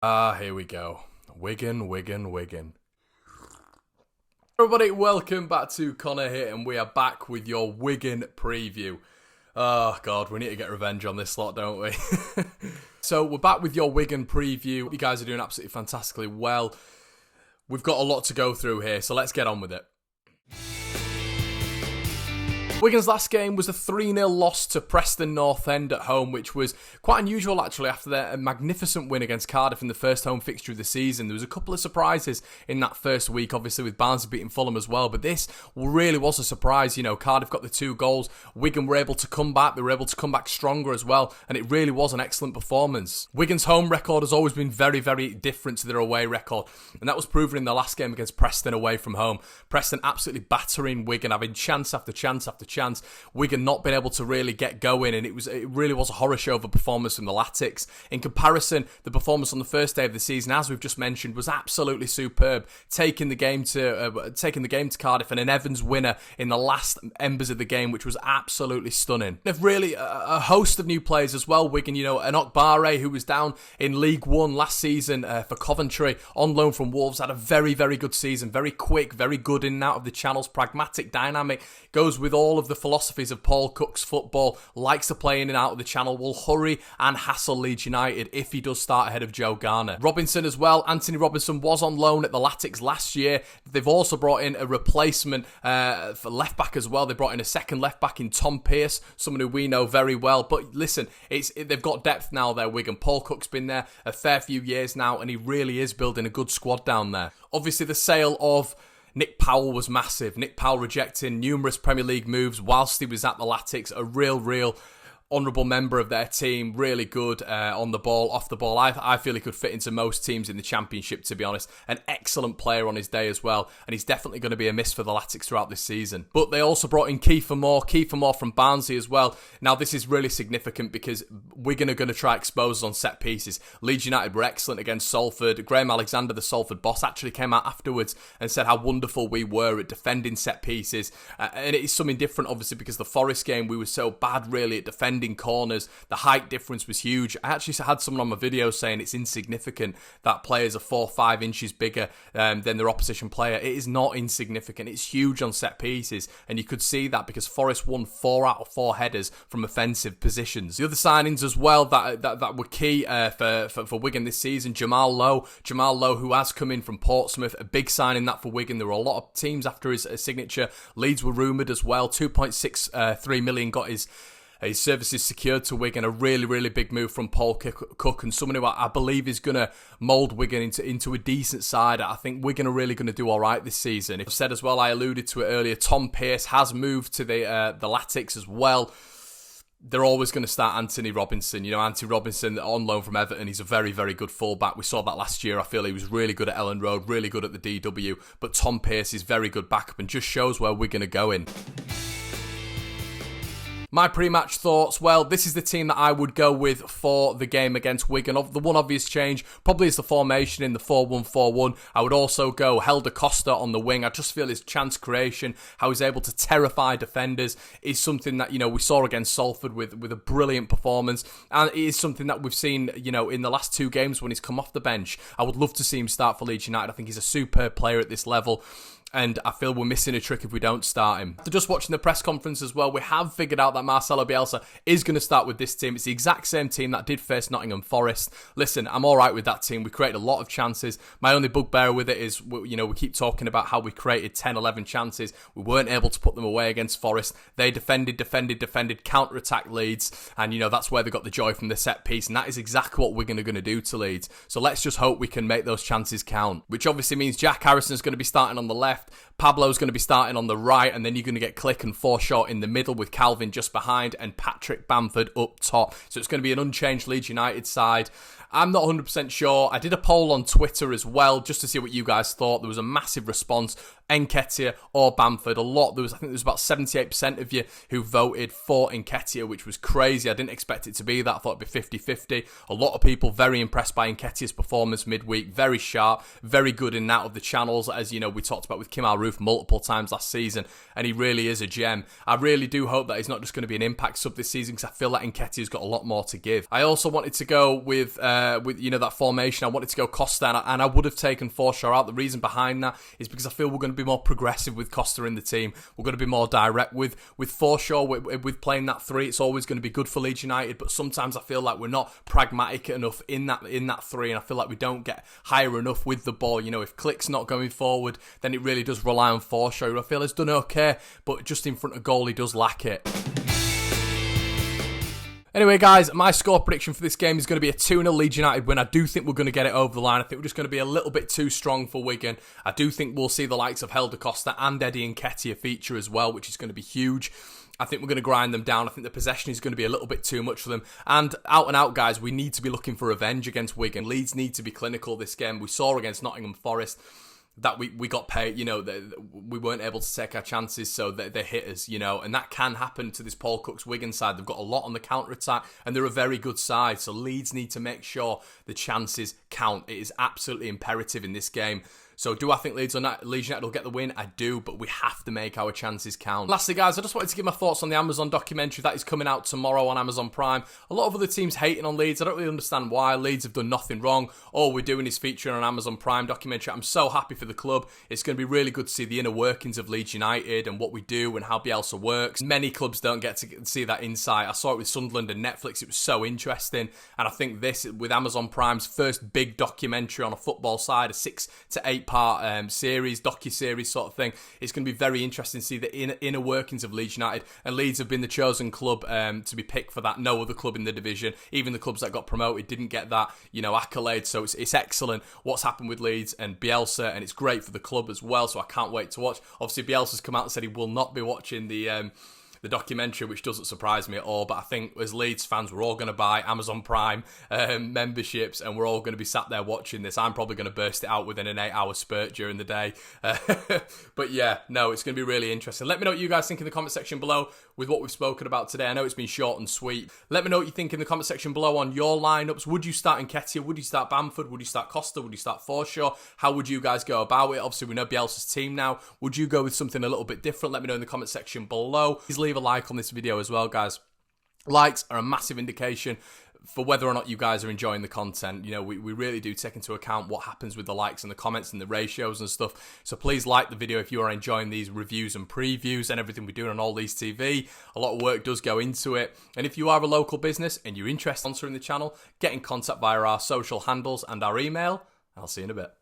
Here we go. Wigan. Everybody, welcome back to Conor here, and we are back with your Wigan preview. Oh, God, we need to get revenge on this lot, don't we? So, we're back with your Wigan preview. You guys are doing absolutely fantastically well. We've got a lot to go through here, so let's get on with it. Wigan's last game was a 3-0 loss to Preston North End at home, which was quite unusual actually after their magnificent win against Cardiff in the first home fixture of the season. There was a couple of surprises in that first week, obviously with Barnsley beating Fulham as well, but this really was a surprise. You know, Cardiff got the 2 goals, Wigan were able to come back, they were able to come back stronger as well, and it really was an excellent performance. Wigan's home record has always been very, very different to their away record, and that was proven in the last game against Preston away from home. Preston absolutely battering Wigan, having chance after chance after chance. Wigan not being able to really get going, and it really was a horror show of a performance from the Latics. In comparison, the performance on the first day of the season, as we've just mentioned, was absolutely superb, taking the game to Cardiff, and an Evans winner in the last embers of the game, which was absolutely stunning. They've really a host of new players as well. Wigan, you know, Enoch Barre, who was down in League One last season for Coventry on loan from Wolves, had a very, very good season, very quick, very good in and out of the channels, pragmatic, dynamic, goes with all of the philosophies of Paul Cook's football, likes to play in and out of the channel, will hurry and hassle Leeds United if he does start ahead of Joe Garner. Robinson as well, Anthony Robinson was on loan at the Latics last year. They've also brought in a replacement for left back as well. They brought in a second left back in Tom Pearce, someone who we know very well. But listen, they've got depth now there, Wigan. Paul Cook's been there a fair few years now, and he really is building a good squad down there. Obviously, the sale of Nick Powell was massive. Nick Powell rejecting numerous Premier League moves whilst he was at the Latics. A real honourable member of their team, really good on the ball, off the ball. I feel he could fit into most teams in the Championship, to be honest. An excellent player on his day as well, and he's definitely going to be a miss for the Latics throughout this season. But they also brought in Kiefer Moore from Barnsley as well. Now, this is really significant because Wigan are going to try exposures on set pieces. Leeds United were excellent against Salford. Graham Alexander, the Salford boss, actually came out afterwards and said how wonderful we were at defending set pieces. And it is something different, obviously, because the Forest game, we were so bad, really, at defending corners. The height difference was huge. I actually had someone on my video saying it's insignificant that players are 4-5 inches bigger than their opposition player. It is not insignificant. It's huge on set pieces, and you could see that because Forest won 4 out of 4 headers from offensive positions. The other signings as well that were key for Wigan this season, Jamal Lowe, who has come in from Portsmouth, a big signing that for Wigan. There were a lot of teams after his signature. Leeds were rumoured as well. 2.63 million got his services secured to Wigan. A really big move from Paul Cook, and someone who I believe is going to mould Wigan into a decent side. I think Wigan are really going to do all right this season. I've said as well, I alluded to it earlier, Tom Pearce has moved to the Latics as well. They're always going to start Anthony Robinson. You know, Anthony Robinson on loan from Everton. He's a very good fullback. We saw that last year. I feel he was really good at Ellen Road, really good at the DW. But Tom Pearce is very good backup and just shows where we're going to go in. My pre-match thoughts, well, this is the team that I would go with for the game against Wigan. The one obvious change probably is the formation in the 4-1-4-1. I would also go Helder Costa on the wing. I just feel his chance creation, how he's able to terrify defenders, is something that, you know, we saw against Salford with a brilliant performance. And it is something that we've seen, you know, in the last 2 games when he's come off the bench. I would love to see him start for Leeds United. I think he's a superb player at this level, and I feel we're missing a trick if we don't start him. After just watching the press conference as well, we have figured out that Marcelo Bielsa is going to start with this team. It's the exact same team that did face Nottingham Forest. Listen, I'm alright with that team. We created a lot of chances. My only bugbear with it is, you know, we keep talking about how we created 10, 11 chances. We weren't able to put them away against Forest. They defended, counter-attacked Leeds, and, you know, that's where they got the joy from the set piece, and that is exactly what we're going to do to Leeds. So let's just hope we can make those chances count, which obviously means Jack Harrison is going to be starting on the left, Pablo's going to be starting on the right, and then you're going to get Click and Forshaw in the middle with Calvin just behind and Patrick Bamford up top. So it's going to be an unchanged Leeds United side. I'm not 100% sure. I did a poll on Twitter as well just to see what you guys thought. There was a massive response. Nketiah or Bamford. I think there was about 78% of you who voted for Nketiah, which was crazy. I didn't expect it to be that. I thought it'd be 50-50. A lot of people very impressed by Nketiah's performance midweek. Very sharp, very good in that of the channels, as you know, we talked about with Kim Al-Roof multiple times last season, and he really is a gem. I really do hope that he's not just going to be an impact sub this season, because I feel like Nketiah's got a lot more to give. I also wanted to go with that formation. I wanted to go Costa, and I would have taken Forshaw out. The reason behind that is because I feel we're going to be more progressive with Costa in the team. We're going to be more direct with Forshaw, with playing that 3. It's always going to be good for Leeds United, but sometimes I feel like we're not pragmatic enough in that 3, and I feel like we don't get higher enough with the ball. You know, if Click's not going forward, then it really does rely on Forshaw, who I feel has done okay, but just in front of goal he does lack it. Anyway, guys, my score prediction for this game is going to be a 2-0 Leeds United win. I do think we're going to get it over the line. I think we're just going to be a little bit too strong for Wigan. I do think we'll see the likes of Helder Costa and Eddie Nketiah feature as well, which is going to be huge. I think we're going to grind them down. I think the possession is going to be a little bit too much for them. And out, guys, we need to be looking for revenge against Wigan. Leeds need to be clinical this game. We saw against Nottingham Forest that we got paid, you know, we weren't able to take our chances, so they hit us, you know, and that can happen to this Paul Cook's Wigan side. They've got a lot on the counter-attack, and they're a very good side, so Leeds need to make sure the chances count. It is absolutely imperative in this game. So do I think Leeds United will get the win? I do, but we have to make our chances count. Lastly, guys, I just wanted to give my thoughts on the Amazon documentary that is coming out tomorrow on Amazon Prime. A lot of other teams hating on Leeds. I don't really understand why. Leeds have done nothing wrong. All we're doing is featuring an Amazon Prime documentary. I'm so happy for the club. It's going to be really good to see the inner workings of Leeds United and what we do and how Bielsa works. Many clubs don't get to see that insight. I saw it with Sunderland and Netflix. It was so interesting. And I think this, with Amazon Prime's first big documentary on a football side, a 6 to 8 part series, docu-series sort of thing. It's going to be very interesting to see the inner workings of Leeds United, and Leeds have been the chosen club to be picked for that. No other club in the division, even the clubs that got promoted, didn't get that, you know, accolade. So it's excellent what's happened with Leeds and Bielsa, and it's great for the club as well, so I can't wait to watch. Obviously, Bielsa's come out and said he will not be watching the documentary, which doesn't surprise me at all, but I think as Leeds fans, we're all going to buy Amazon Prime memberships, and we're all going to be sat there watching this. I'm probably going to burst it out within an 8-hour spurt during the day. But yeah, no, it's going to be really interesting. Let me know what you guys think in the comment section below with what we've spoken about today. I know it's been short and sweet. Let me know what you think in the comment section below on your lineups. Would you start Nketiah? Would you start Bamford? Would you start Costa? Would you start Forshaw? How would you guys go about it? Obviously, we know Bielsa's team now. Would you go with something a little bit different? Let me know in the comment section below. Please leave a like on this video as well, guys. Likes are a massive indication for whether or not you guys are enjoying the content. You know, we really do take into account what happens with the likes and the comments and the ratios and stuff. So please like the video if you are enjoying these reviews and previews and everything we're doing on Leeds TV. A lot of work does go into it. And if you are a local business and you're interested in sponsoring the channel, get in contact via our social handles and our email. I'll see you in a bit.